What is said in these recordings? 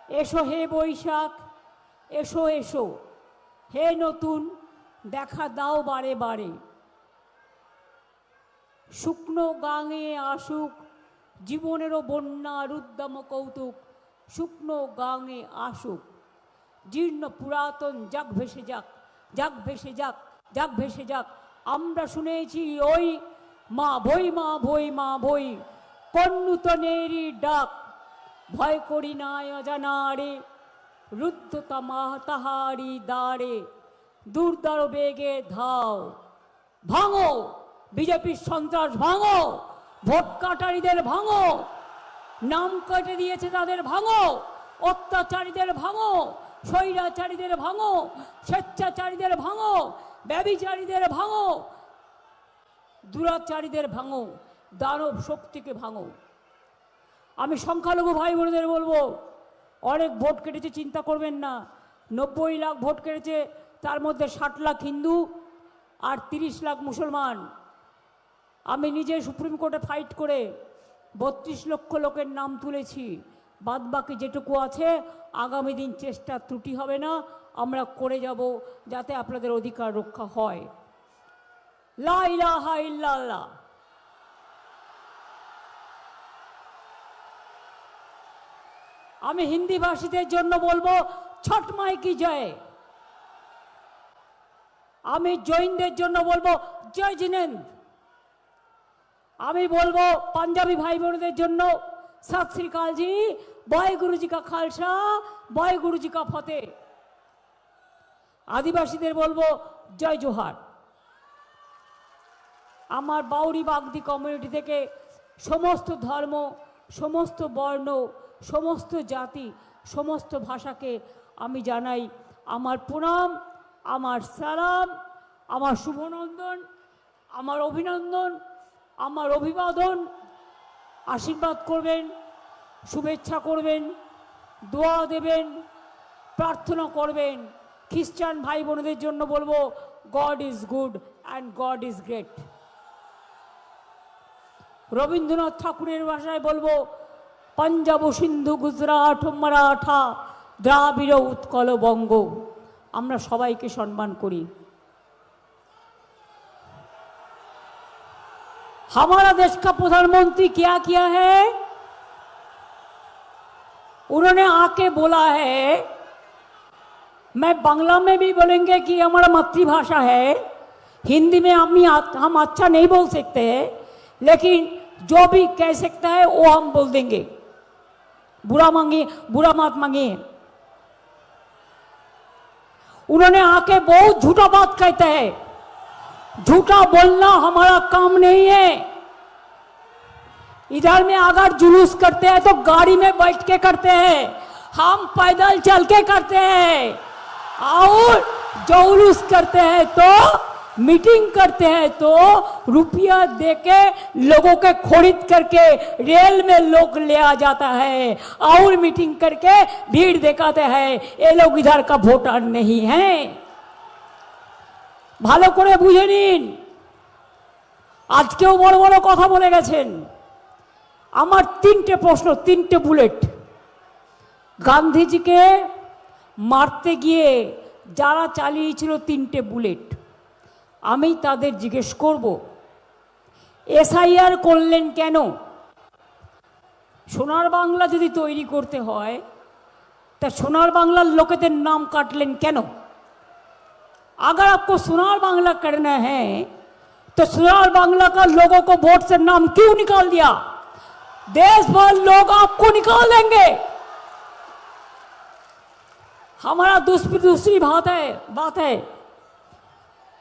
এসো হে বৈশাখ, এসো এসো হে নতুন, দেখা দাও বারে বারে। শুকনো গাঙে আসুক জীবনেরও বন্যার উদ্দাম কৌতুক, শুকনো গাঙে আসুক, জীর্ণ পুরাতন যাক ভেসে যাক, যাক ভেসে যাক, যাক ভেসে যাক। আমরা শুনেছি ওই মা ভই, মা ভই, মা ভই, কন্নুতনেরই ডাক। ভয় করি নাই অজানারে, রুদ্ধতা মা তাহারি দ্বারে। দুর্দার বেগে ধাও, ভাঙো বিজেপির সন্ত্রাস, ভাঙো ভোট কাটারিদের, ভাঙো নাম কেটে দিয়েছে তাদের, ভাঙো অত্যাচারীদের, ভাঙো স্বৈরাচারীদের, ভাঙো স্বেচ্ছাচারীদের, ভাঙো ব্যভিচারীদের, ভাঙো দুরাচারীদের, ভাঙো দানব শক্তিকে ভাঙো। আমি সংখ্যালঘু ভাই বোনদের বলবো, অনেক ভোট কেটেছে, চিন্তা করবেন না। 90 লাখ ভোট কেটেছে, তার মধ্যে 60 লাখ হিন্দু আর 30 লাখ মুসলমান। আমি নিজে সুপ্রিম কোর্টে ফাইট করে 32 লক্ষ লোকের নাম তুলেছি। বাদ বাকি যেটুকু আছে আগামী দিন চেষ্টা ত্রুটি হবে না, আমরা করে যাব যাতে আপনাদের অধিকার রক্ষা হয়। লা ইলাহা ইল্লাল্লাহ। আমি হিন্দি ভাষীদের জন্য বলবো ছট মাই কি জয়। আমি জৈনদের জন্য বলবো জয় জিনেন্দ। আমি বলবো পাঞ্জাবি ভাই বোনদের জন্য সত শ্রী অকাল জি, वाहेगुरु जी का खालसा, वाहेगुरु जी का फतेह। आदिवासीদের বলবো জয় জোহার। আমার বাউরি বাগদি কমিউনিটি থেকে সমস্ত ধর্ম, সমস্ত বর্ণ, সমস্ত জাতি, সমস্ত ভাষাকে আমি জানাই আমার প্রণাম, আমার সালাম, আমার শুভনন্দন, আমার অভিনন্দন, আমার অভিবাদন। আশীর্বাদ করবেন, শুভেচ্ছা করবেন, দোয়া দেবেন, প্রার্থনা করবেন। খ্রিস্টান ভাই বোনদের জন্য বলবো god is good and god is great. Rabindranath ঠাকুরের ভাষায় বলবো পাঞ্জাব সিন্ধু গুজরাট মারাঠা দ্রাবিড় উৎকল বঙ্গ। আমরা সবাইকে সম্মান করি। हमारा देश का प्रधानमंत्री क्या किया है, उन्होंने आके बोला है, मैं बांग्ला में भी बोलेंगे कि हमारा मातृभाषा है, हिंदी में हम अच्छा नहीं बोल सकते, लेकिन जो भी कह सकता है वो हम बोल देंगे। बुरा मांगिए, बुरा मत मांगिए। उन्होंने आके बहुत झूठा बात कहते हैं। झूठा बोलना हमारा काम नहीं है। इधर में अगर जुलूस करते हैं तो गाड़ी में बैठ के करते हैं, हम पैदल चल के करते हैं। और जुलूस करते हैं तो मीटिंग करते हैं तो रुपया देके लोगों के खरीद करके रेल में लोग ले आ जाता है और मीटिंग करके भीड़ दिखाते हैं। ये लोग इधर का वोटर नहीं है। ভালো করে বুঝে নিন। আজকেও বড় বড় কথা বলে গেছেন। আমার 3টে প্রশ্ন, 3টে বুলেট। গান্ধীজিকে মারতে গিয়ে যারা চালিয়েছিল 3টে বুলেট, আমি তাদের জিজ্ঞেস করব এসআইআর করলেন কেন? সোনার বাংলা যদি তৈরি করতে হয় তা সোনার বাংলার লোকেদের নাম কাটলেন কেন? अगर आपको सोनार बांग्ला करना है तो सोनार बांग्ला का लोगों को वोट से नाम क्यों निकाल दिया? देश भर लोग आपको निकाल देंगे। हमारा दूसरी बात है,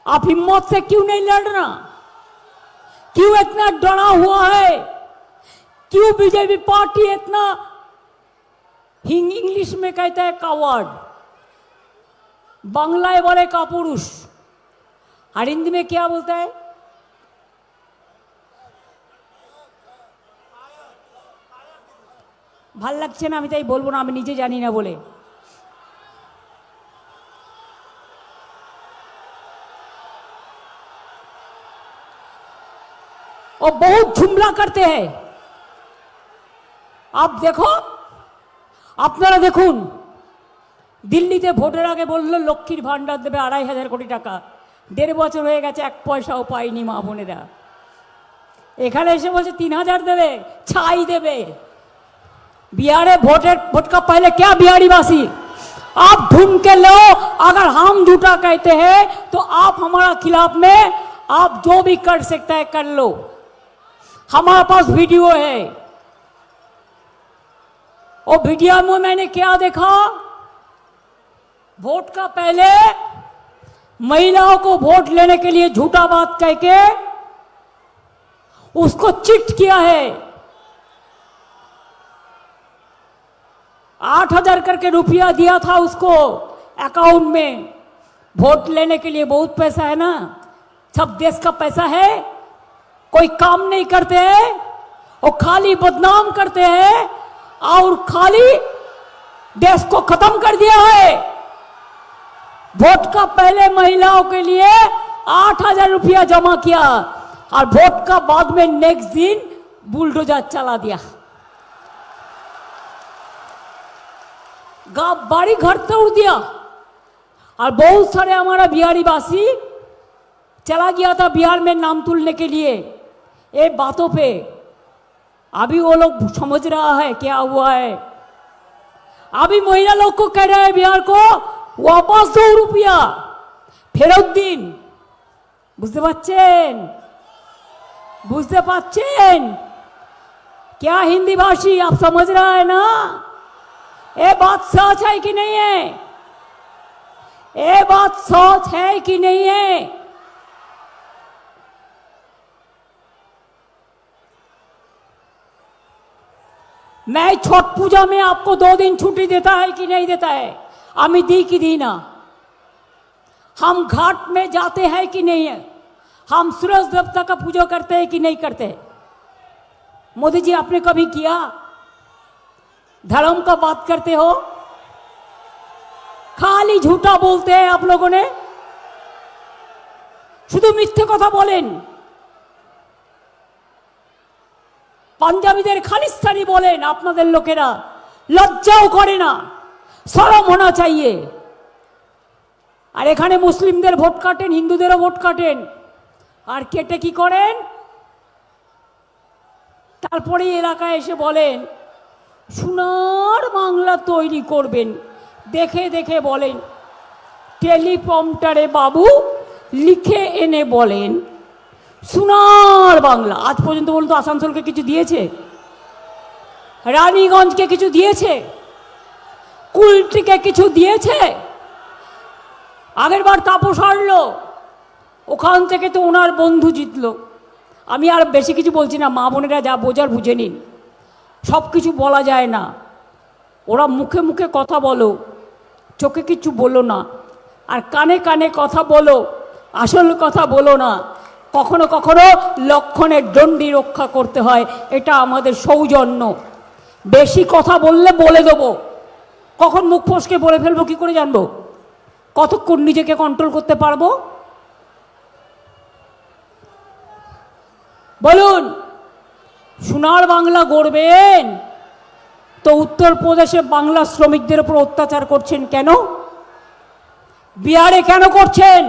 आप हिम्मत से क्यों नहीं लड़ना? क्यों इतना डरा हुआ है? क्यों बीजेपी पार्टी इतना, इंग्लिश में कहता है कावर्ड, बांग्लाয় বলে কাপুরুষ, আর হিন্দি में क्या बोलता है? ভাল লাগছে না, আমি তাই বলবো না, আমি নিজে জানি না বলে। और बहुत जुमला करते हैं। आप देखो, আপনারা দেখুন, দিল্লিতে ভোটের আগে বললো লক্ষ্মীর ভাণ্ডার দেবে 2,500 কোটি টাকা, 1.5 বছর হয়ে গেছে, 1 পয়সাও পায়নি মা বোনেরা। এখানে এসে বলছে 3,000 देवे, छाई देवे। बिहार वोट का पहले क्या बिहारी वासी आप ढूंढ के लो। अगर हम झूठा कहते हैं तो आप हमारा खिलाफ में आप जो भी कर सकता है कर लो। हमारे पास वीडियो है, और वीडियो में मैंने क्या देखा, वोट का पहले महिलाओं को वोट लेने के लिए झूठा बात कह के उसको चिट किया है। 8,000 करके रुपया दिया था उसको अकाउंट में। वोट लेने के लिए बहुत पैसा है ना, सब देश का पैसा है। कोई काम नहीं करते हैं और खाली बदनाम करते हैं और खाली देश को खत्म कर दिया है। वोट का पहले महिलाओं के लिए 8,000 रुपया जमा किया और वोट का बाद में नेक्स्ट दिन बुलडोजर चला दिया, बाड़ी घर तोड़ दिया। और बहुत सारे हमारा बिहारी वासी चला गया था बिहार में नाम तुलने के लिए ये बातों पे। अभी वो लोग समझ रहा है क्या हुआ है। अभी महिला लोग को कह रहे हैं बिहार को वापस 2 रुपया फेरत दिन। বুঝতে পাচ্ছেন? বুঝতে পাচ্ছেন? क्या हिंदी भाषी आप समझ रहा है ना? ये बात सच है कि नहीं है? ये बात सच है कि नहीं है? मैं छठ पूजा में आपको 2 दिन छुट्टी देता है कि नहीं देता है? आमी दी कि दी ना? हम घाट में जाते हैं कि नहीं है? हम सूरज देवता का पूजा करते हैं कि नहीं करते? मोदी जी आपने कभी किया? धर्म का बात करते हो, खाली झूठा बोलते हैं आप लोगों ने, শুধু মিথ্যে কথা বলেন। পাঞ্জাবিদের খালিস্তানি বলেন আপনাদের লোকেরা, লজ্জাও করে না, শরম होना चाहिए। আর এখানে মুসলিমদের ভোট কাটেন, হিন্দুদেরও ভোট কাটেন, আর কেটে কি করেন, তারপরে এলাকায় এসে বলেন সোনার বাংলা তৈরি করবেন। দেখে দেখে বলেন, টেলিপ্রম্পটারে বাবু লিখে এনে বলেন সোনার বাংলা। আজ পর্যন্ত বলুন তো আসানসোলকে কিছু দিয়েছে? রানীগঞ্জকে কিছু দিয়েছে? কুলটিকে কিছু দিয়েছে? আগের বার তাপস হারলো, ওখান থেকে তো ওনার বন্ধু জিতলো। আমি আর বেশি কিছু বলছি না, মা বোনেরা যা বোঝার বুঝে নিন। সব কিছু বলা যায় না, ওরা মুখে মুখে কথা বলো, চোখে কিছু বলো না, আর কানে কানে কথা বলো, আসল কথা বলো না। কখনো কখনো লক্ষণের দণ্ডি রক্ষা করতে হয়, এটা আমাদের সৌজন্য। বেশি কথা বললে বলে দেবো, কখন মুখ ফসকে বলে ফেলবো কি করে জানবো? কতক্ষণ নিজেকে কন্ট্রোল করতে পারবো? বলুন, সোনার বাংলা গড়বেন তো উত্তরপ্রদেশে বাংলা শ্রমিকদের উপর অত্যাচার করছেন কেন? বিহারে কেন করছেন?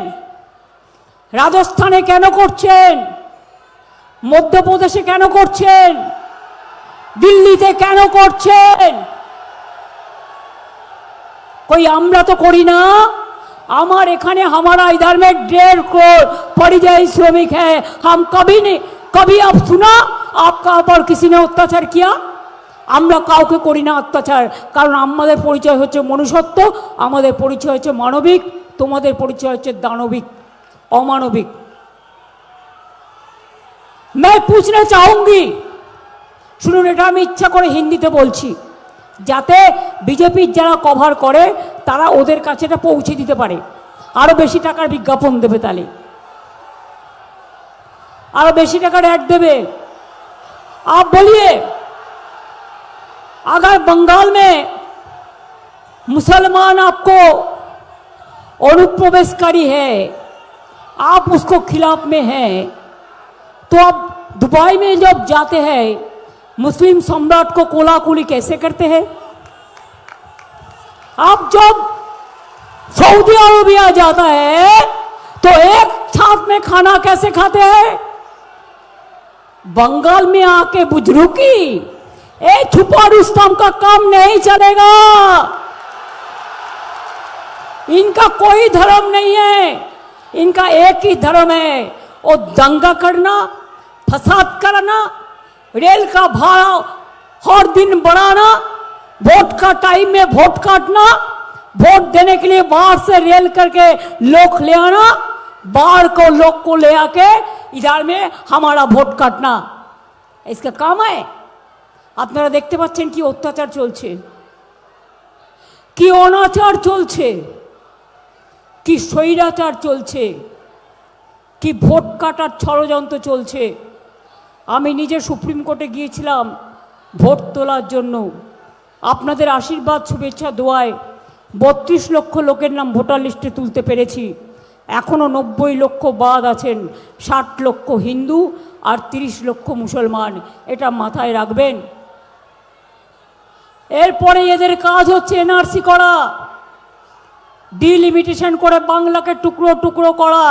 রাজস্থানে কেন করছেন? মধ্যপ্রদেশে কেন করছেন? দিল্লিতে কেন করছেন? कोई আমরা তো করি না। আমার এখানে हमारा इधर में 1.5 करोड़ परिযায়ী श्रमिक है। हम कभी नहीं, कभी आप सुना आपका ऊपर किसी ने अत्याचार किया? আমরা কাউকে করি না অত্যাচার, কারণ আমাদের পরিচয় হচ্ছে মনুষ্যত্ব, আমাদের পরিচয় হচ্ছে মানবিক, তোমাদের পরিচয় হচ্ছে দানবিক, অমানবিক। मैं पूछना चाहूंगी, শুনুন, এটা আমি ইচ্ছা করে হিন্দিতে বলছি যাতে বিজেপির যারা কভার করে তারা ওদের কাছে এটা পৌঁছে দিতে পারে, আরো বেশি টাকার বিজ্ঞাপন দেবে, তাহলে আরো বেশি টাকার অ্যাড দেবে। आप बोलिए, अगर बंगाल में मुसलमान आपको अनुप्रवेशकारी है, आप उसको खिलाफ में हैं, तो आप दुबई में जब जाते हैं मुस्लिम सम्राट को कोलाकुली कैसे करते हैं? अब जब सऊदी अरबिया जाता है तो एक साथ में खाना कैसे खाते हैं? बंगाल में आके बुजुर्गी, ए छुपा रुस्तम का काम नहीं चलेगा। इनका कोई धर्म नहीं है, इनका एक ही धर्म है, वो दंगा करना, फसाद करना, रेल का भाड़ा हर दिन बढ़ाना, वोट का टाइम में वोट काटना, वोट देने के लिए बाहर से रेल करके लोग ले आना, बाहर को लोग को ले आके इधर में हमारा वोट काटना, इसका काम है। আপনারা দেখতে পাচ্ছেন কি অত্যাচার চলছে, কি অনাচার চলছে, কি স্বৈরাচার চলছে, কি ভোট কাটার ষড়যন্ত্র চলছে। আমি নিজে সুপ্রিম কোর্টে গিয়েছিলাম ভোট তোলার জন্য। আপনাদের আশীর্বাদ শুভেচ্ছা দোয়ায় 32 লক্ষ লোকের নাম ভোটার লিস্টে তুলতে পেরেছি। এখনও 90 লক্ষ বাদ আছেন, 60 লক্ষ হিন্দু আর 30 লক্ষ মুসলমান, এটা মাথায় রাখবেন। এরপরে এদের কাজ হচ্ছে এনআরসি করা, ডিলিমিটেশন করে বাংলাকে টুকরো টুকরো করা।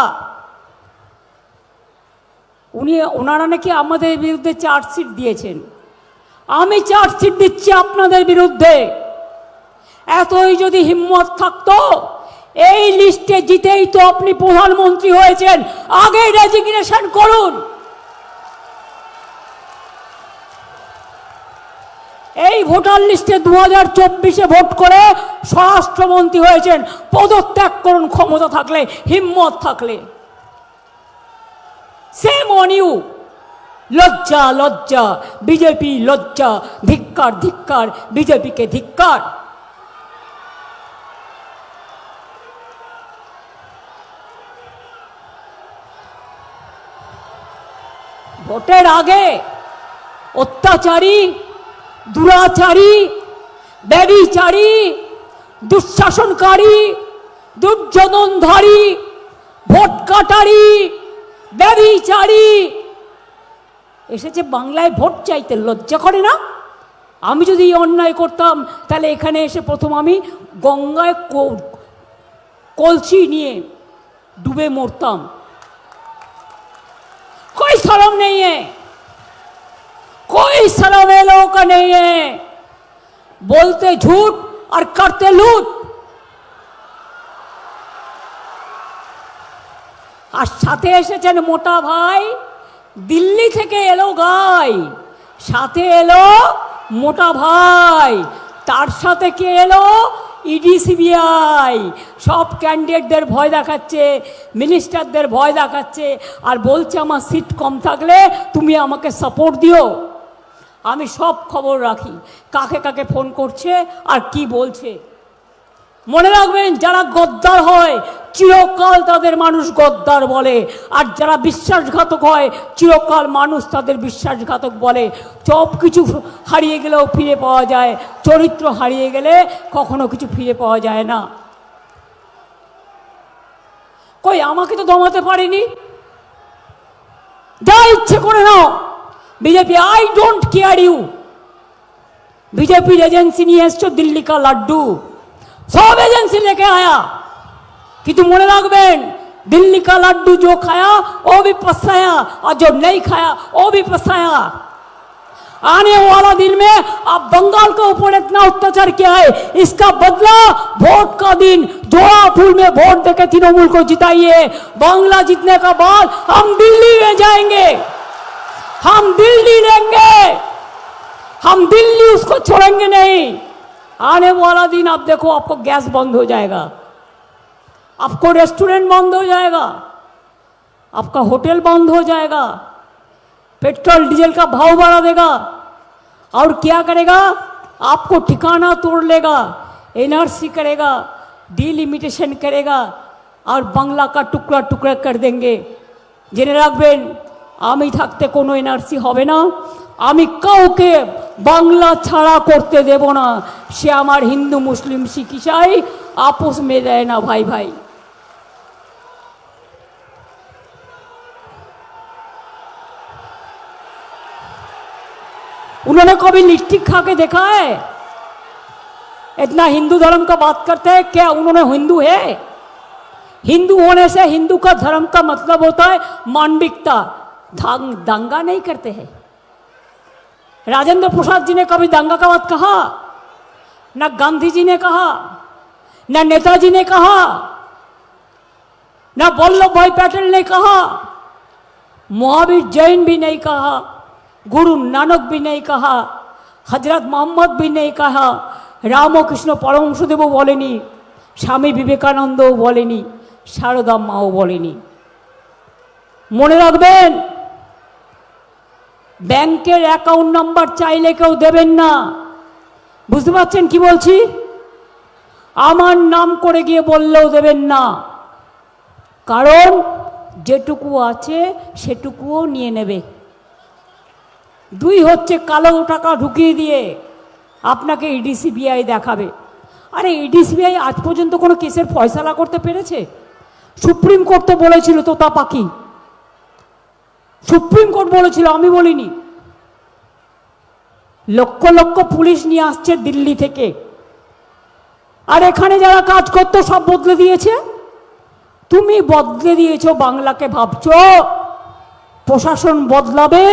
ওনারা নাকি আমাদের বিরুদ্ধে চার্জশিট দিয়েছেন, আমি চার্জশিট দিচ্ছি আপনাদের বিরুদ্ধে। এতই যদি হিম্মত থাকতো এই লিস্টে জিতেই তো আপনি প্রধানমন্ত্রী হয়েছেন, আগে রেজিগনেশন করুন। এই ভোটার লিস্টে 2024-এ ভোট করে স্বরাষ্ট্রমন্ত্রী হয়েছেন, পদত্যাগ করুন ক্ষমতা থাকলে, হিম্মত থাকলে। Shame on you. লজ্জা লজ্জা বিজেপি, লজ্জা, ধিক্কার ধিক্কার বিজেপিকে ধিক্কার। ভোটের আগে অত্যাচারী, দুরাচারী, ব্যভিচারী, দুঃশাসনকারী, দুর্যোধনধারী, ভোট কাটারি, ব্যভিচারী এসেছে বাংলায় ভোট চাইতে। লজ্জা করে না? আমি যদি অন্যায় করতাম তাহলে এখানে এসে প্রথম আমি গঙ্গায় কলসি নিয়ে ডুবে মরতাম। कोई शर्म नहीं है, कोई शर्म है लोगों का नहीं है। बोलते झूठ और करते लूट। আর সাথে এসেছেন মোটা ভাই, দিল্লি থেকে এলো গাই, সাথে এলো মোটা ভাই, তার সাথে কে এলো? ED CBI. সব ক্যান্ডিডেটদের ভয় দেখাচ্ছে, মিনিস্টারদের ভয় দেখাচ্ছে, আর বলছে আমার সিট কম থাকলে তুমি আমাকে সাপোর্ট দিও। আমি সব খবর রাখি, কাকে কাকে ফোন করছে আর কি বলছে। মনে রাখবেন, যারা গদ্দার হয় চিরকাল তাদের মানুষ গদ্দার বলে, আর যারা বিশ্বাসঘাতক হয় চিরকাল মানুষ তাদের বিশ্বাসঘাতক বলে। সব কিছু হারিয়ে গেলেও ফিরে পাওয়া যায়, চরিত্র হারিয়ে গেলে কখনো কিছু ফিরে পাওয়া যায় না। কই আমাকে তো দমাতে পারেনি, যা ইচ্ছে করে নাও BJP, I don't care you. বিজেপির এজেন্সি নিয়ে এসছো দিল্লি কা লাড্ডু, सब एजेंसी लेके आया। किंतु मने रखबेन, दिल्ली का लड्डू जो खाया वो भी पछताया, और जो नहीं खाया वो भी पछताया। आने वाला दिन में अब बंगाल के ऊपर इतना अत्याचार किया है, इसका बदला वोट का दिन जोड़ा फूल में वोट देके तृणमूल को जिताइए। बांग्ला जीतने का बाद हम दिल्ली में जाएंगे, हम दिल्ली लेंगे, हम दिल्ली उसको छोड़ेंगे नहीं। आने वाला दिन आप देखो, आपको गैस बंद हो जाएगा, आपको रेस्टोरेंट बंद हो जाएगा, आपका होटल बंद हो जाएगा, पेट्रोल डीजल का भाव बढ़ा देगा, और क्या करेगा? आपको ठिकाना तोड़ लेगा, एनआरसी करेगा, डिलिमिटेशन करेगा, और बांग्ला का टुकड़ा टुकड़ा कर देंगे। জেনে রাখবেন, আমি থাকতে কোনো এনআরসি হবে না, আমি কাউকে বাংলা ছাড়া করতে দেব না। সে আমার হিন্দু মুসলিম শিখ ইসাই আপোষ में দেয় না भाई भाई। उन्होंने कभी लिट्टी खा के देखा है? इतना हिंदू धर्म का बात करते हैं, क्या उन्होंने हिंदू है? हिंदू होने से हिंदू का धर्म का मतलब होता है मानविकता। दंगा नहीं करते हैं। राजेंद्र प्रसाद जी ने कभी दंगा का बात कहा? ना गांधी जी ने कहा, ना नेताजी ने कहा, ना वल्लभ भाई पटेल ने कहा, महावीर जैन भी नहीं कहा, गुरु नानक भी नहीं कहा, हजरत मोहम्मद भी नहीं कहा, रामकृष्ण परमहंसदेवও বলেনি, স্বামী বিবেকানন্দও বলেনি, শারদা মাও বলেনি। মনে রাখবেন, ব্যাংকের অ্যাকাউন্ট নাম্বার চাইলে কেউ দেবেন না। বুঝতে পারছেন কি বলছি? আমার নাম করে গিয়ে বললেও দেবেন না, কারণ যেটুকু আছে সেটুকুও নিয়ে নেবে। দুই হচ্ছে কালো টাকা ঢুকিয়ে দিয়ে আপনাকে ইডি সিবিআই দেখাবে। আরে ইডি সিবিআই আজ পর্যন্ত কোনো কেসের ফয়সালা করতে পেরেছে? সুপ্রিম কোর্ট তো বলেছিল তোতা পাখি, সুপ্রিম কোর্ট বলেছিল, আমি বলিনি। লক্ষ লক্ষ পুলিশ নিয়ে আসছে দিল্লি থেকে, আর এখানে যারা কাজ করতো সব বদলে দিয়েছে। তুমি বদলে দিয়েছো বাংলাকে, ভাবছো প্রশাসন বদলাবে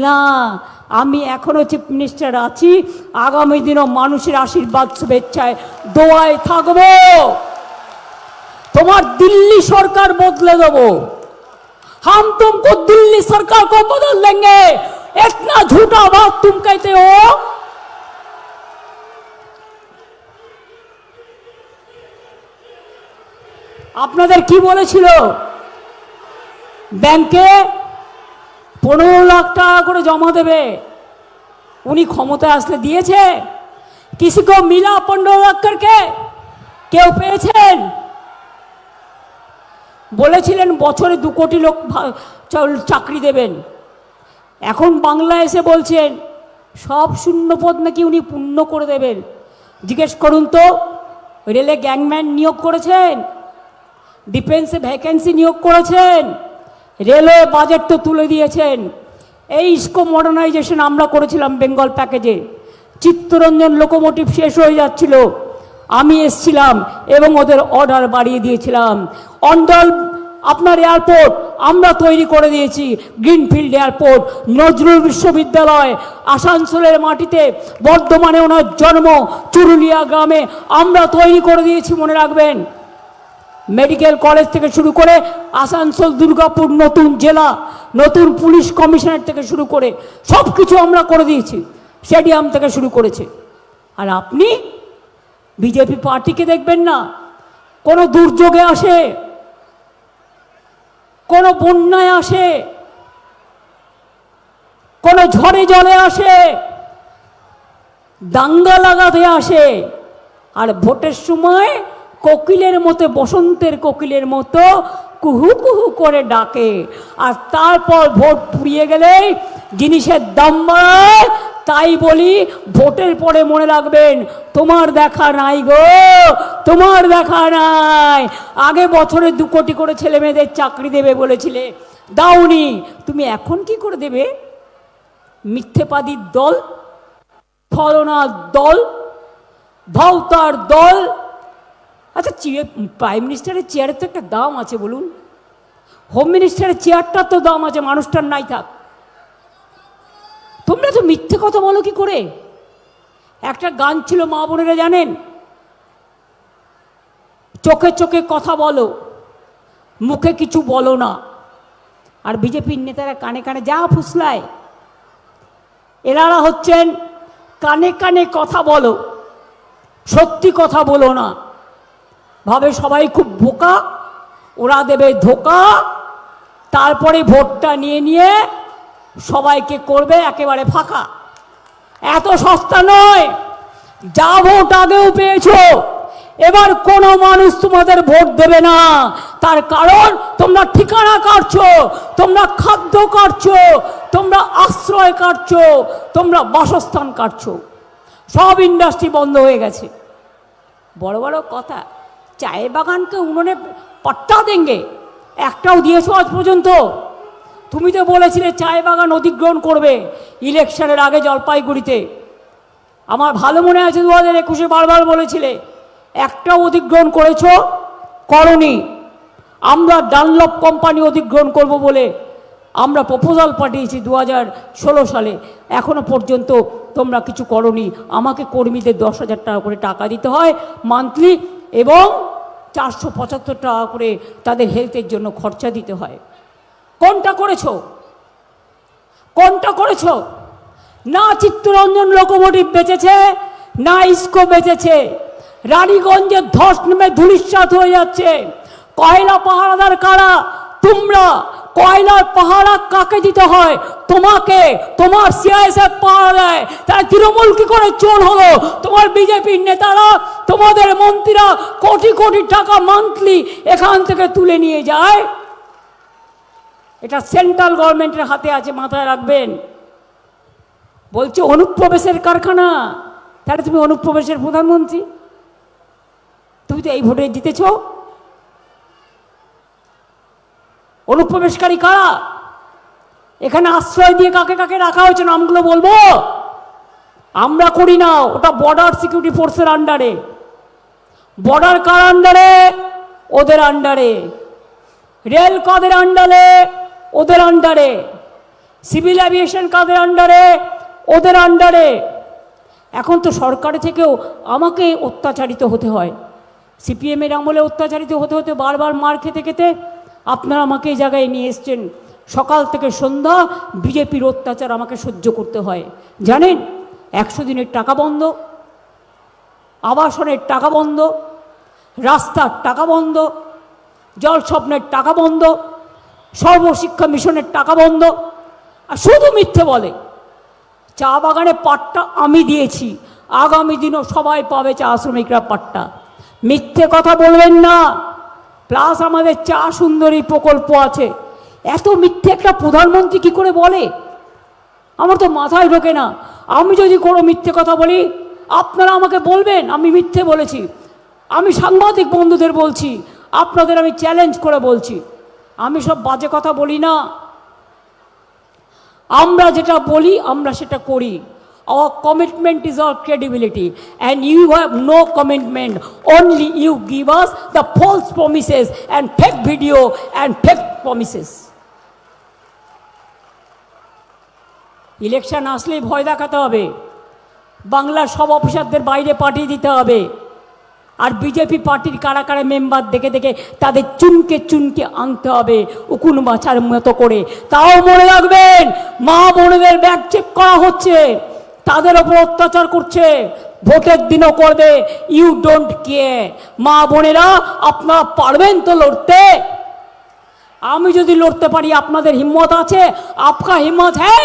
না। আমি এখনো চিফ মিনিস্টার আছি, আগামী দিনও মানুষের আশীর্বাদ শুভেচ্ছায় দোয়ায় থাকবো। তোমার দিল্লি সরকার বদলে দেবো। हम तुमको दिल्ली सरकार को बदल देंगे। इतना झूठा बात तुम कहते हो। আপনাদের কি বলেছিল? ব্যাংকে 15 লাখ টাকা করে জমা দেবে। উনি ক্ষমতায় আসলে দিয়েছে? किसी को मिला 15 লাখ करके? কেউ পেয়েছেন? বলেছিলেন বছরে 2 কোটি লোক চাকরি দেবেন। এখন বাংলায় এসে বলছেন সব শূন্য পদ নাকি উনি পূর্ণ করে দেবেন। জিজ্ঞেস করুন তো, রেলে গ্যাংম্যান নিয়োগ করেছেন, ডিফেন্সে ভ্যাকেন্সি নিয়োগ করেছেন, রেলওয়ে বাজেট তো তুলে দিয়েছেন। এই ইস্কো মডার্নাইজেশন আমরা করেছিলাম বেঙ্গল প্যাকেজে। চিত্তরঞ্জন লোকোমোটিভ শেষ হয়ে যাচ্ছিল, আমি এসছিলাম এবং ওদের অর্ডার বাড়িয়ে দিয়েছিলাম। অন্ডাল আপনার এয়ারপোর্ট আমরা তৈরি করে দিয়েছি, গ্রিনফিল্ড এয়ারপোর্ট। নজরুল বিশ্ববিদ্যালয় আসানসোলের মাটিতে, বর্ধমানে ওনার জন্ম, চুরুলিয়া গ্রামে আমরা তৈরি করে দিয়েছি, মনে রাখবেন। মেডিকেল কলেজ থেকে শুরু করে আসানসোল, দুর্গাপুর নতুন জেলা, নতুন পুলিশ কমিশনার থেকে শুরু করে সব কিছু আমরা করে দিয়েছি, স্টেডিয়াম থেকে শুরু করেছে। আর আপনি বিজেপি পার্টিকে দেখবেন না, কোনো দুর্যোগে আসে, কোনো বন্যায় আসে, কোনো ঝড়ে জলে আসে, দাঙ্গা লাগাতে আসে, আর ভোটের সময় কোকিলের মতো, বসন্তের কোকিলের মতো কুহু কুহু করে ডাকে। আর তারপর ভোট পুড়িয়ে গেলেই জিনিসের দাম বাড়ায়। তাই বলি, ভোটের পরে মনে রাখবেন, তোমার দেখা নাই গো, তোমার দেখা নাই। আগে বছরে 2 কোটি করে ছেলে মেয়েদের চাকরি দেবে বলেছিলে, দাওনি। তুমি এখন কি করে দেবে? মিথ্যেবাদীর দল, ছলনার দল, ভাওতার দল। আচ্ছা, প্রাইম মিনিস্টারের চেয়ারের তো একটা দাম আছে, বলুন। হোম মিনিস্টারের চেয়ারটার তো দাম আছে, মানুষটার নাই থাক। তোমরা তো মিথ্যে কথা বলো কি করে? একটা গান ছিল, মা বোনেরা জানেন, চোখে চোখে কথা বলো, মুখে কিছু বলো না। আর বিজেপির নেতারা কানে কানে যা ফুসলায়, এনারা হচ্ছেন কানে কানে কথা বলো, সত্যি কথা বলো না। ভাবে সবাই খুব বোকা, ওরা দেবে ধোকা, তারপরে ভোটটা নিয়ে নিয়ে সবাইকে করবে একেবারে ফাঁকা। এত সস্তা নয়। যা ভোট আগেও পেয়েছো, এবার কোনো মানুষ তোমাদের ভোট দেবে না। তার কারণ তোমরা ঠিকানা কাটছো, তোমরা খাদ্য কাটছো, তোমরা আশ্রয় কাটছো, তোমরা বাসস্থান কাটছো। সব ইন্ডাস্ট্রি বন্ধ হয়ে গেছে। বড় বড় কথা, চায়ে বাগানকে উনুনে পট্টা দেঙ্গে, একটাও দিয়েছো আজ পর্যন্ত? তুমি তো বলেছিলে চায়ে বাগান অধিগ্রহণ করবে ইলেকশনের আগে জলপাইগুড়িতে। আমার ভালো মনে আছে 2021-এ বারবার বলেছিলে একটা অধিগ্রহণ করেছো, করনি। আমরা ডানলপ কোম্পানি অধিগ্রহণ করব বলে আমরা প্রপোজাল পাঠিয়েছি 2016 সালে, এখনো পর্যন্ত তোমরা কিছু করনি। আমাকে কর্মীদের 10,000 টাকা করে টাকা দিতে হয় মান্থলি, এবং 475 টাকা করে তাদের হেলথের জন্য খরচা দিতে হয়। কোনটা করেছো? কোনটা করেছো? না চিত্তরঞ্জন লোকোমোটিভ বেঁচেছে, না ইস্কো বেঁচেছে। রানীগঞ্জের ধস নেমে ধূলিসাৎ হয়ে যাচ্ছে। কয়লা পাহারাদার কারা? তোমরা। কয়লার পাহারা কাকে দিতে হয়? তোমাকে। তোমার সিআইএসএফ পাহারা দেয়। তাই তৃণমূল কি করে চোর হলো? তোমার বিজেপির নেতারা, তোমাদের মন্ত্রীরা কোটি কোটি টাকা মান্থলি এখান থেকে তুলে নিয়ে যায়। এটা সেন্ট্রাল গভর্নমেন্টের হাতে আছে, মাথায় রাখবেন। বলছে অনুপ্রবেশের কারখানা, তাহলে তুমি অনুপ্রবেশের প্রধানমন্ত্রী? তুমি তো এই ভোটে জিতেছ। অনুপ্রবেশকারী কারা? এখানে আশ্রয় দিয়ে কাকে কাকে রাখা হয়েছে নামগুলো বলবো? আমরা করি না, ওটা বর্ডার সিকিউরিটি ফোর্সের আন্ডারে। বর্ডার কার আন্ডারে? ওদের আন্ডারে। রেল কাদের আন্ডারে? ওদের আন্ডারে। সিভিল অ্যাভিয়েশন কাদের আন্ডারে? ওদের আন্ডারে। এখন তো সরকার থেকেও আমাকে অত্যাচারিত হতে হয়। সিপিএমের আমলে অত্যাচারিত হতে হতে বারবার মার খেতে খেতে আপনারা আমাকে এই জায়গায় নিয়ে এসছেন। সকাল থেকে সন্ধ্যা বিজেপির অত্যাচার আমাকে সহ্য করতে হয়। জানেন, 100 দিনের টাকা বন্ধ, আবাসনের টাকা বন্ধ, রাস্তার টাকা বন্ধ, জল স্বপ্নের টাকা বন্ধ, সর্বশিক্ষা মিশনের টাকা বন্ধ। আর শুধু মিথ্যে বলে। চা বাগানে পাট্টা আমি দিয়েছি, আগামী দিনও সবাই পাবে চা শ্রমিকরা পাট্টা। মিথ্যে কথা বলবেন না। প্লাস আমাদের চা সুন্দরী প্রকল্প আছে। এত মিথ্যে একটা প্রধানমন্ত্রী কি করে বলে? আমার তো মাথায় ঢোকে না। আমি যদি কোনো মিথ্যে কথা বলি, আপনারা আমাকে বলবেন আমি মিথ্যে বলেছি। আমি সাংবাদিক বন্ধুদের বলছি, আপনাদের আমি চ্যালেঞ্জ করে বলছি, আমি সব বাজে কথা বলি না। আমরা যেটা বলি আমরা সেটা করি। Our commitment is our credibility, and you have no commitment. Only you give us the false promises and fake video and fake promises. Election আসলেই ভয় দেখাতে হবে, বাংলার সব অফিসারদের বাইরে পাঠিয়ে দিতে হবে, আর বিজেপি পার্টির কারা কারা মেম্বার দেখে দেখে তাদের চুনকে চুনকে আনতে হবে উকুন বাছার মতো করে। তাও মনে রাখবেন, মা বোনদের ব্যাগ চেক করা হচ্ছে, তাদের ওপর অত্যাচার করছে, ভোটের দিনও করবে। You don't care. মা বোনেরা, আপনারা পারবেন তো লড়তে? আমি যদি লড়তে পারি, আপনাদের হিম্মত আছে? আপকা হিম্মত है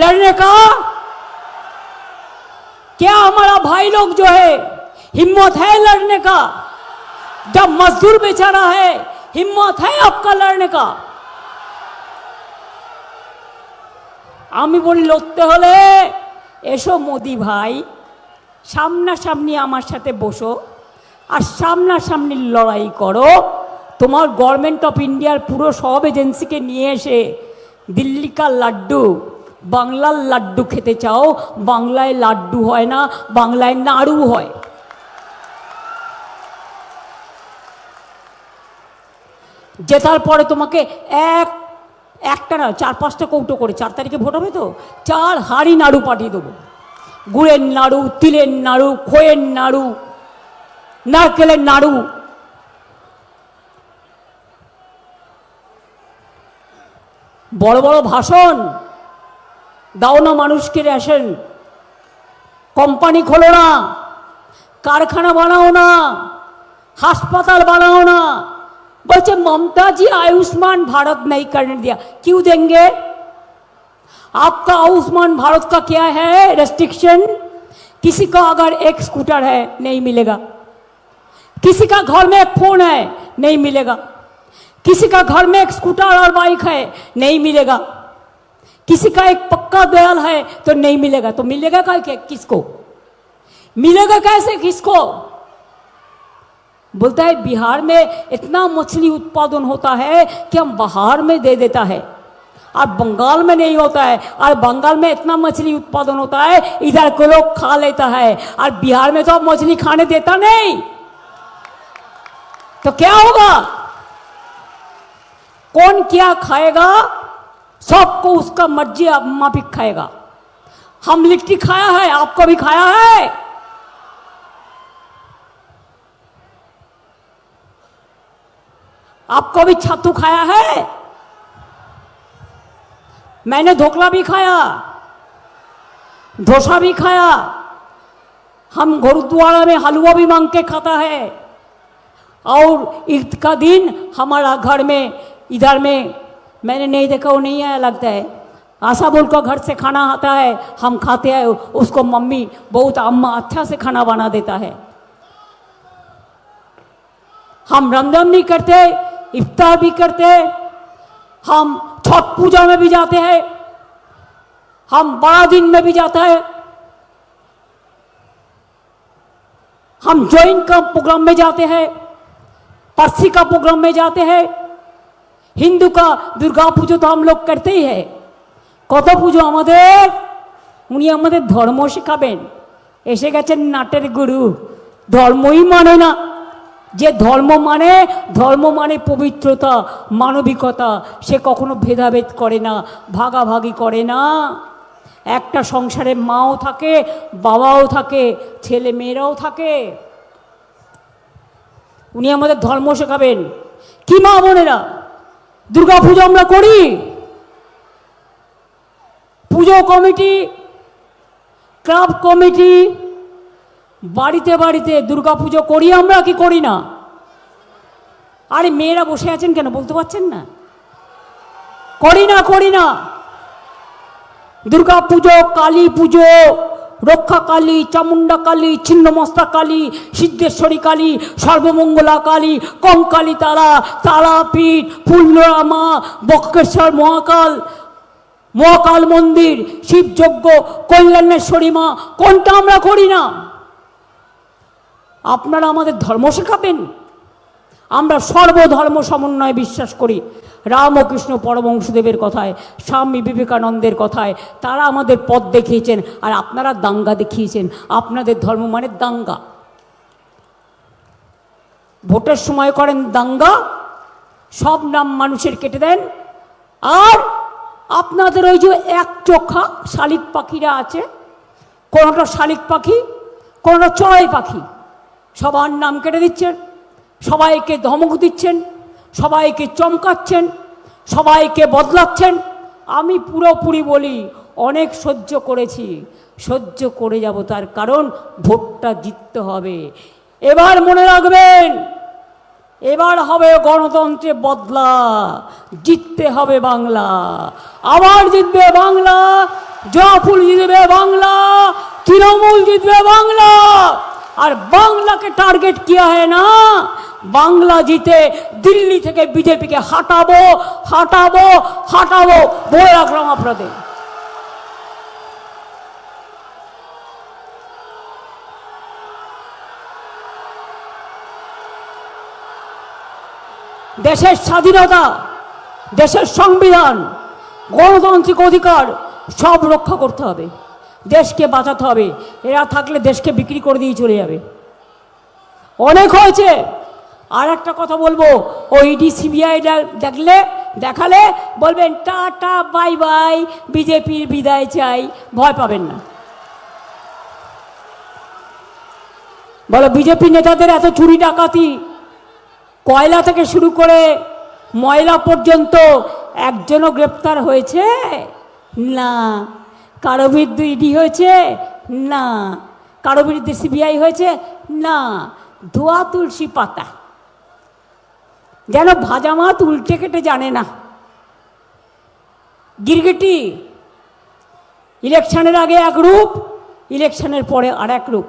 लड़ने का? क्या हमारा भाई लोग जो है हिम्मत है लड़ने का? जब मजदूर बेचारा है, हिम्मत है आपका लड़ने का? আমি বলি লড়তে হলে এসো মোদি ভাই, সামনাসামনি আমার সাথে বসো আর সামনাসামনি লড়াই করো। তোমার গভর্নমেন্ট অফ ইন্ডিয়ার পুরো সব এজেন্সিকে নিয়ে এসে দিল্লি কা লাড্ডু, বাংলার লাড্ডু খেতে চাও? বাংলায় লাড্ডু হয় না, বাংলায় নাড়ু হয়। জেতার পরে তোমাকে একটা না 4-5টা কৌটো করে, 4 তারিখে ভোট হবে তো, 4 হাঁড়ি নাড়ু পাঠিয়ে দেবো। গুড়ের নাড়ু, তিলের নাড়ু, খোয়ের নাড়ু, নারকেলের নাড়ু। বড় বড় ভাষণ দাও না, মানুষকে রেশন। কোম্পানি খোলো না, কারখানা বানাও না, হাসপাতাল বানাও না। बोले ममता जी आयुष्मान भारत नहीं करने दिया, क्यों देंगे? आपका आयुष्मान भारत का क्या है रेस्ट्रिक्शन? किसी का अगर एक स्कूटर है नहीं मिलेगा, किसी का घर में एक फोन है नहीं मिलेगा, किसी का घर में एक स्कूटर और बाइक है नहीं मिलेगा, किसी का एक पक्का दयाल है तो नहीं मिलेगा। तो मिलेगा किसको? मिलेगा कैसे किसको? बोलता है बिहार में इतना मछली उत्पादन होता है कि हम बाहर में दे देता है। और बंगाल में नहीं होता है। और बंगाल में इतना मछली उत्पादन होता है, इधर के लोग खा लेता है, और बिहार में तो अब मछली खाने देता नहीं। तो क्या होगा? कौन क्या खाएगा? सबको उसका मर्जी माफिक खाएगा। हम लिट्टी खाया है, आपको भी खाया है। आपको भी छत्तू खाया है। मैंने ढोकला भी खाया, डोसा भी खाया। हम गुरुद्वारा में हलवा भी मांग के खाता है। और ईद का दिन हमारा घर में, इधर में मैंने नहीं देखा, वो नहीं आया लगता है। आशा बोल को घर से खाना आता है, हम खाते हैं। उसको मम्मी बहुत अम्मा अच्छा से खाना बना देता है। हम रमजान भी करते, इफ्तार भी करते, हम छठ पूजा में भी जाते हैं, हम बड़ा दिन में भी जाता है, हम जॉइन का प्रोग्राम में जाते हैं, पारसी का प्रोग्राम में जाते हैं। हिंदू का दुर्गा पूजा तो हम लोग करते ही है। কত পুজো আমাদের। উনি আমাদের ধর্ম শেখাবেন। এসে গেছেন নাটের গুরু, ধর্মই মানে না। যে ধর্ম মানে পবিত্রতা, মানবিকতা। সে কখনো ভেদাভেদ করে না, ভাগাভাগি করে না। একটা সংসারে মাও থাকে, বাবাও থাকে, ছেলে মেয়েরাও থাকে। উনি আমাদের ধর্ম শেখাবেন। কি মা বোনেরা, দুর্গা পুজো আমরা করি। পুজো কমিটি, ক্লাব কমিটি, বাড়িতে বাড়িতে দুর্গা পুজো করি আমরা কি করি না? আরে মেয়েরা বসে আছেন কেন, বলতে পারছেন না? করি না, করি না। দুর্গা পুজো, কালী পুজো, রক্ষা কালী, চামুন্ডা কালী, ছিন্নমস্তা কালী, সিদ্ধেশ্বরী কালী, সর্বমঙ্গলা কালী, কঙ্কালী তারা, তারাপীঠ, ফুল্লরামা, বক্রেশ্বর মহাকাল, মহাকাল মন্দির, শিবযজ্ঞ, কল্যাণেশ্বরী মা, কোনটা আমরা করি না? আপনারা আমাদের ধর্ম শেখাবেন? আমরা সর্বধর্ম সমন্বয়ে বিশ্বাস করি। রামকৃষ্ণ পরমহংসদেবের কথায়, স্বামী বিবেকানন্দের কথায় তারা আমাদের পথ দেখিয়েছেন। আর আপনারা দাঙ্গা দেখিয়েছেন। আপনাদের ধর্ম মানে দাঙ্গা। ভোটের সময় করেন দাঙ্গা, সব নাম মানুষের কেটে দেন। আর আপনাদের ওই যে এক চোখা শালিক পাখিরা আছে, কোনোটা শালিক পাখি, কোনোটা চড়াই পাখি, সবার নাম কেটে দিচ্ছেন, সবাইকে ধমক দিচ্ছেন, সবাইকে চমকাচ্ছেন, সবাইকে বদলাচ্ছেন। আমি পুরোপুরি বলি, অনেক সহ্য করেছি, সহ্য করে যাব। তার কারণ ভোটটা জিততে হবে। এবার মনে রাখবেন, এবার হবে গণতন্ত্রে বদলা, জিততে হবে বাংলা। আবার জিতবে বাংলা, জয়ফুল জিতবে বাংলা, তৃণমূল জিতবে বাংলা। আর বাংলাকে টার্গেট কিয়া है না, বাংলা জিতে দিল্লি থেকে বিজেপিকে হাঁটাবো, হাঁটাবো, হাঁটাবো বলে রাখলাম আপনাদের। দেশের স্বাধীনতা, দেশের সংবিধান, গণতান্ত্রিক অধিকার সব রক্ষা করতে হবে, দেশকে বাঁচাতে হবে। এরা থাকলে দেশকে বিক্রি করে দিয়ে চলে যাবে। অনেক হয়েছে। আর একটা কথা বলবো, ওই ইডি সিবিআই দেখালে বলবেন টাটা বাই বাই, বিজেপির বিদায় চাই। ভয় পাবেন না। বলো, বিজেপি নেতাদের এত চুরি ডাকাতি, কয়লা থেকে শুরু করে ময়লা পর্যন্ত একজনও গ্রেপ্তার হয়েছে না। কারো বিরুদ্ধে ইডি হয়েছে না, কারো বিরুদ্ধে সিবিআই হয়েছে না। ধোয়া তুলসী পাতা, যেন ভাজা মাছ উল্টে কেটে জানে না। গিরগিটি, ইলেকশনের আগে এক রূপ, ইলেকশনের পরে আর এক রূপ।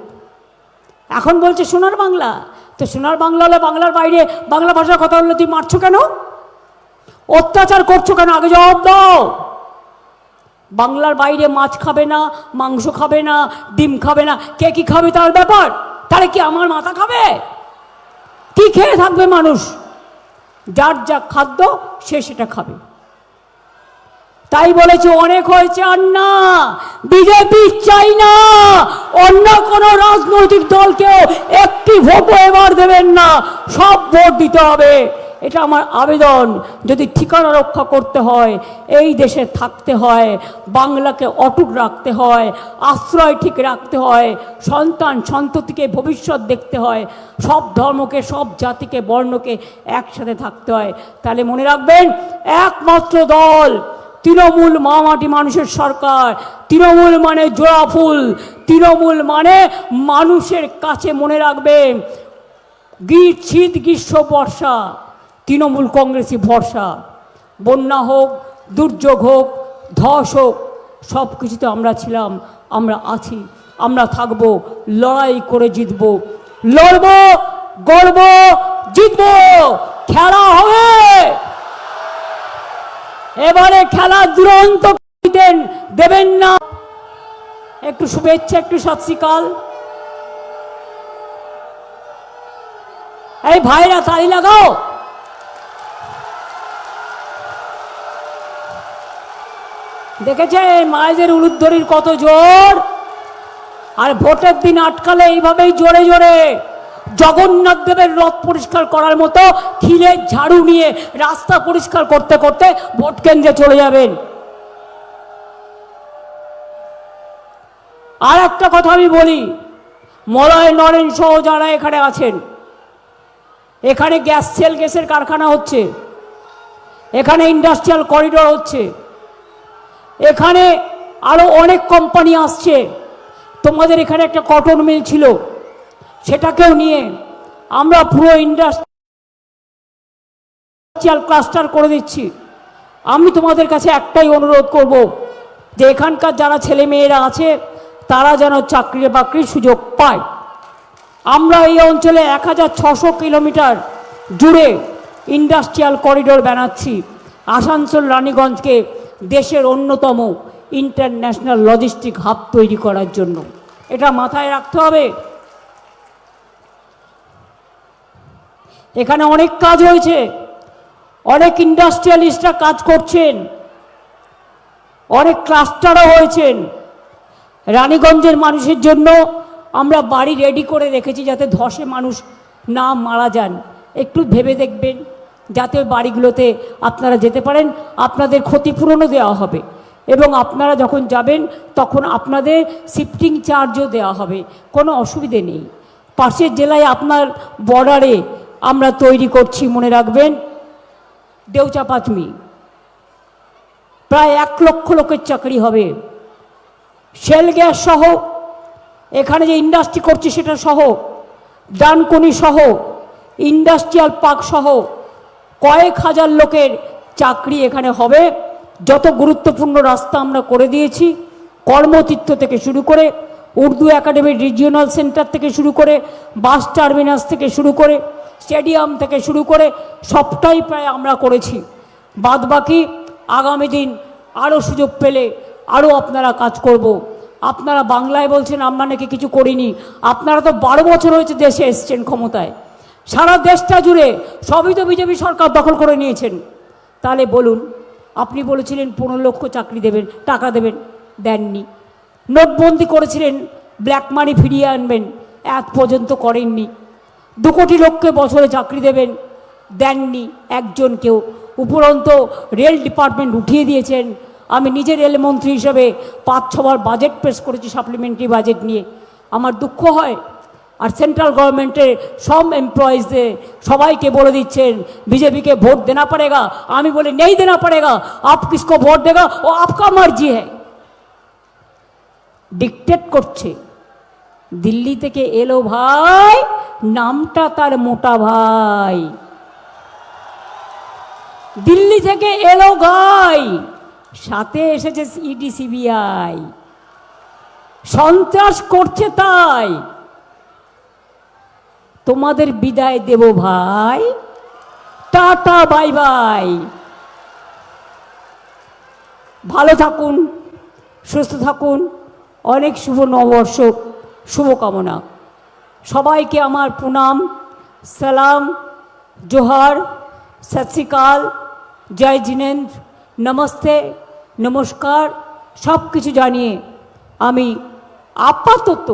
এখন বলছে সোনার বাংলা। তো সোনার বাংলা হলে বাংলার বাইরে বাংলা ভাষার কথা বললে তুই মারছো কেন, অত্যাচার করছো কেন? আগে জবাব দাও। বাংলার বাইরে মাছ খাবে না, মাংস খাবে না, ডিম খাবে না, কে কি খাবে তার ব্যাপার। তাহলে কি আমার মাথা খাবে? কি খেয়ে থাকবে মানুষ? যার যা খাদ্য সে সেটা খাবে। তাই বলেছি অনেক হয়েছে আর না, বিজেপি চাই না, অন্য কোনো রাজনৈতিক দলকেও একটি ভোটও এবার দেবেন না, সব ভোট দিতে হবে। এটা আমার আবেদন। যদি ঠিকানা রক্ষা করতে হয়, এই দেশে থাকতে হয়, বাংলাকে অটুট রাখতে হয়, আশ্রয় ঠিক রাখতে হয়, সন্তান সন্ততিকে ভবিষ্যৎ দেখতে হয়, সব ধর্মকে সব জাতিকে বর্ণকে একসাথে থাকতে হয়, তাহলে মনে রাখবেন একমাত্র দল তৃণমূল, মামাটি মানুষের সরকার। তৃণমূল মানে জোড়া ফুল, তৃণমূল মানে মানুষের কাছে মনে রাখবেন শীত গ্রীষ্ম বর্ষা তৃণমূল কংগ্রেসই ভরসা। বন্যা হোক, দুর্যোগ হোক, ধস হোক, সব কিছুতে আমরা ছিলাম, আমরা আছি, আমরা থাকব, লড়াই করে জিতব, লড়ব, গড়ব, জিতব, খেলা হবে। এবারে খেলা দুরন্ত দেবেন না। একটু শুভেচ্ছা, একটু সত শ্রীকাল। এই ভাইরা তালি লাগাও। দেখেছে মায়েদের উলুধ্বনির কত জোর, আর ভোটের দিন আটকালে এইভাবেই জোরে জোরে জগন্নাথ দেবের রথ পরিষ্কার করার মতো খিলে ঝাড়ু নিয়ে রাস্তা পরিষ্কার করতে করতে ভোট কেন্দ্রে চলে যাবেন। আর একটা কথা আমি বলি, মলয় নরেন সহ যারা এখানে আছেন, এখানে গ্যাস সেল গ্যাসের কারখানা হচ্ছে, এখানে ইন্ডাস্ট্রিয়াল করিডোর হচ্ছে, এখানে আরো অনেক কোম্পানি আসছে। তোমাদের এখানে একটা কটন মিল ছিল, সেটাকেও নিয়ে আমরা পুরো ইন্ডাস্ট্রিয়াল ক্লাস্টার করে দিচ্ছি। আমি তোমাদের কাছে একটাই অনুরোধ করব যে এখানকার যারা ছেলে মেয়েরা আছে তারা যেন চাকরি বাকরির সুযোগ পায়। আমরা এই অঞ্চলে 1600 কিলোমিটার জুড়ে ইন্ডাস্ট্রিয়াল করিডোর বানাচ্ছি, আসানসোল রানীগঞ্জকে দেশের অন্যতম ইন্টারন্যাশনাল লজিস্টিক হাব তৈরি করার জন্য। এটা মাথায় রাখতে হবে। এখানে অনেক কাজ হয়েছে, অনেক ইন্ডাস্ট্রিয়ালিস্টরা কাজ করছেন, অনেক ক্লাস্টারও হয়েছেন। রানীগঞ্জের মানুষের জন্য আমরা বাড়ি রেডি করে রেখেছি যাতে ধসে মানুষ না মারা যান। একটু ভেবে দেখবেন যাতে বাড়িগুলোতে আপনারা যেতে পারেন, আপনাদের ক্ষতিপূরণও দেওয়া হবে এবং আপনারা যখন যাবেন তখন আপনাদের শিফটিং চার্জও দেওয়া হবে, কোনো অসুবিধে নেই। পাশের জেলায় আপনার বর্ডারে আমরা তৈরি করছি, মনে রাখবেন, দেউচাপাঁচমি, প্রায় 1 লক্ষ লোকের চাকরি হবে। শেল গ্যাস সহ এখানে যে ইন্ডাস্ট্রি করছে সেটা সহ, ডানকুনি সহ, ইন্ডাস্ট্রিয়াল পার্ক সহ কয়েক হাজার লোকের চাকরি এখানে হবে। যত গুরুত্বপূর্ণ রাস্তা আমরা করে দিয়েছি, কর্মতীর্থ থেকে শুরু করে, উর্দু একাডেমির রিজিওনাল সেন্টার থেকে শুরু করে, বাস টার্মিনাস থেকে শুরু করে, স্টেডিয়াম থেকে শুরু করে সবটাই প্রায় আমরা করেছি। বাদ বাকি আগামী দিন আরও সুযোগ পেলে আরও আপনারা কাজ করব। আপনারা বাংলায় বলছেন আমরা নাকি কিছু করিনি, আপনারা তো 12 বছর হয়েছে দেশে এসছেন ক্ষমতায়, সারা দেশটা জুড়ে সবই তো বিজেপি সরকার দখল করে নিয়েছেন। তাহলে বলুন, আপনি বলেছিলেন 15 লক্ষ চাকরি দেবেন, টাকা দেবেন, দেননি। নোটবন্দি করেছিলেন ব্ল্যাক মানি ফিরিয়ে আনবেন, এক পর্যন্ত করেননি। 2 কোটি লোককে বছরে চাকরি দেবেন, দেননি একজনকেও। উপরন্ত রেল ডিপার্টমেন্ট উঠিয়ে দিয়েছেন। আমি নিজে রেলমন্ত্রী হিসেবে 5-6 বার বাজেট পেশ করেছি সাপ্লিমেন্টারি বাজেট নিয়ে, আমার দুঃখ হয়। আর সেন্ট্রাল গভর্नमेंटेर सब एम्प्लॉयजদের সবাইকে বলে দিচ্ছেন बीजेपी के वोट देना पड़ेगा। আমি বলে नहीं देना पड़ेगा, आप किसको वोट देगा वो आपका मर्जी है। डिक्टेट করছে। दिल्ली থেকে এলো ভাই, নামটা তার মোটা ভাই। দিল্লি থেকে এলো গাই, সাথে এসেছে ইডি সিবিআই, সন্ত্রাস করছে। তাই তোমাদের বিদায় দেব ভাই, টাটা বাই বাই। ভালো থাকুন, সুস্থ থাকুন, অনেক শুভ নববর্ষ শুভকামনা। সবাইকে আমার প্রণাম, সালাম, জোহার, सत श्री अकाल, जय जिनेन्द्र, नमस्ते, নমস্কার, সব কিছু জানিয়ে আমি আপাতত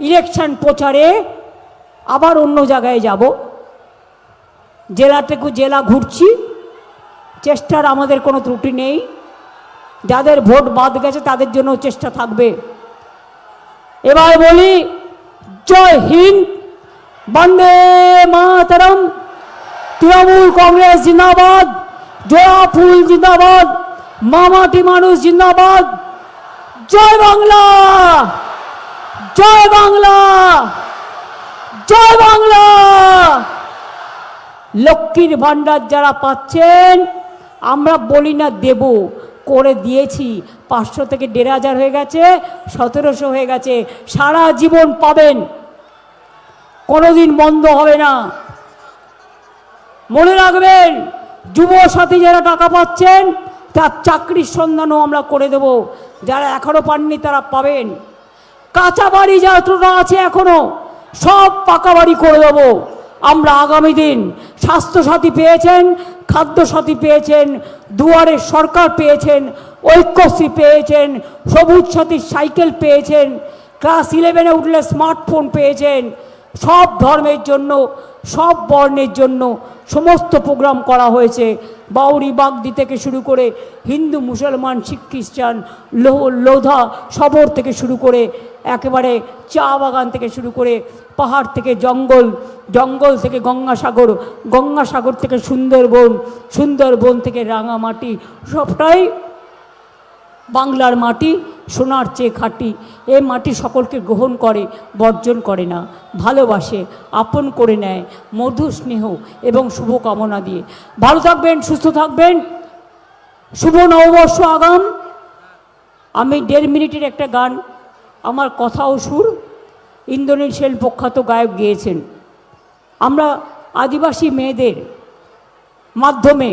ইলেকশন প্রচারে আবার অন্য জায়গায় যাব। জেলা থেকে জেলা ঘুরছি, চেষ্টার আমাদের কোনো ত্রুটি নেই। যাদের ভোট বাদ গেছে তাদের জন্য চেষ্টা থাকবে। এবার বলি, জয় হিন্দ, বন্দে মাতরম, তৃণমূল কংগ্রেস জিন্দাবাদ, জোড়া ফুল জিন্দাবাদ, মামাটি মানুষ জিন্দাবাদ, জয় বাংলা, জয় বাংলা, জয় বাংলা। লক্ষ্মীর ভাণ্ডার যারা পাচ্ছেন, আমরা বলি না দেব, করে দিয়েছি। 500 থেকে 1500 হয়ে গেছে, 1700 হয়ে গেছে। সারা জীবন পাবেন, কোনোদিন বন্ধ হবে না। মনে রাখবেন, যুব সাথী যারা টাকা পাচ্ছেন তার চাকরির সন্ধানও আমরা করে দেব। যারা এখনো পাননি তারা পাবেন। কাঁচা বাড়ি যতটা আছে এখনো, সব পাকা বাড়ি করে দেব আমরা আগামী দিন। স্বাস্থ্যসাথী পেয়েছেন, খাদ্যসাথী পেয়েছেন, দুয়ারে সরকার পেয়েছেন, ঐক্যশ্রী পেয়েছেন, সবুজ সাথী সাইকেল পেয়েছেন, ক্লাস 11-এ উঠলে স্মার্টফোন পেয়েছেন। সব ধর্মের জন্য, সব বর্ণের জন্য সমস্ত প্রোগ্রাম করা হয়েছে। বাউরি বাগদি থেকে শুরু করে হিন্দু, মুসলমান, শিখ, খ্রিস্টান, লোধা সবর থেকে শুরু করে একেবারে চা বাগান থেকে শুরু করে পাহাড় থেকে জঙ্গল, জঙ্গল থেকে গঙ্গাসাগর, গঙ্গাসাগর থেকে সুন্দরবন, সুন্দরবন থেকে রাঙামাটি, সবটাই বাংলার মাটি, সোনার চেয়ে খাঁটি। এ মাটি সকলকে গ্রহণ করে, বর্জন করে না, ভালোবাসে, আপন করে নেয়, মধু স্নেহ এবং শুভকামনা দিয়ে। ভালো থাকবেন, সুস্থ থাকবেন। শুভ নববর্ষ আগাম। আমি 1.5 মিনিটের একটা গান, আমার কথা ও সুর ইন্দ্রনীল সেন প্রখ্যাত গায়ক গেয়েছেন। আমরা আদিবাসী মেয়েদের মাধ্যমে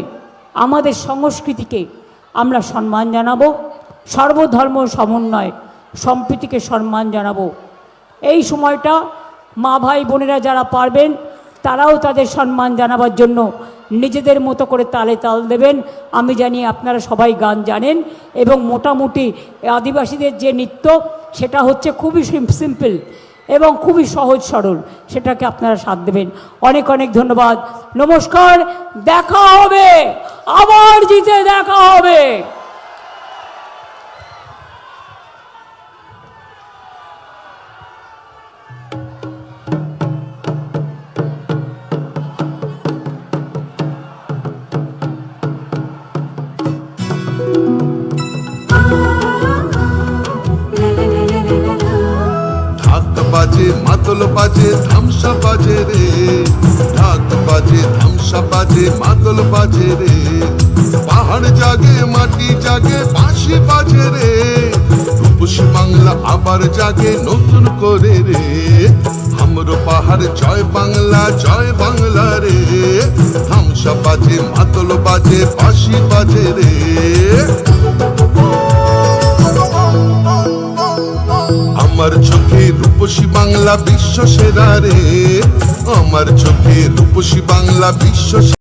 আমাদের সংস্কৃতিকে আমরা সম্মান জানাবো, সর্বধর্ম সমন্বয় সম্প্রীতিকে সম্মান জানাবো। এই সময়টা মা ভাই বোনেরা যারা পারবেন তারাও তাদের সম্মান জানাবার জন্য নিজেদের মতো করে তালে তাল দেবেন। আমি জানি আপনারা সবাই গান জানেন এবং মোটামুটি আদিবাসীদের যে নৃত্য সেটা হচ্ছে খুবই সিম্পল এবং খুবই সহজ সরল, সেটাকে আপনারা সাথ দেবেন। অনেক অনেক ধন্যবাদ, নমস্কার, দেখা হবে, আবার জিতে দেখা হবে। বাজে মাদল বাজে ধামসা বাজে রে, ঢাক বাজে ধামসা বাজে মাদল বাজে রে, পাহাড় জাগে মাটি জাগে বাঁশি বাজে রে, রূপসী বাংলা আবার জাগে নতুন করে রে। हमरो পাহাড় জয় বাংলা রে, ধামসা বাজে মাদল বাজে বাঁশি বাজে রে। আমার চোখে রূপসী বাংলা বিশ্ব সেরা রে, আমার চোখে রূপসী বাংলা বিশ্ব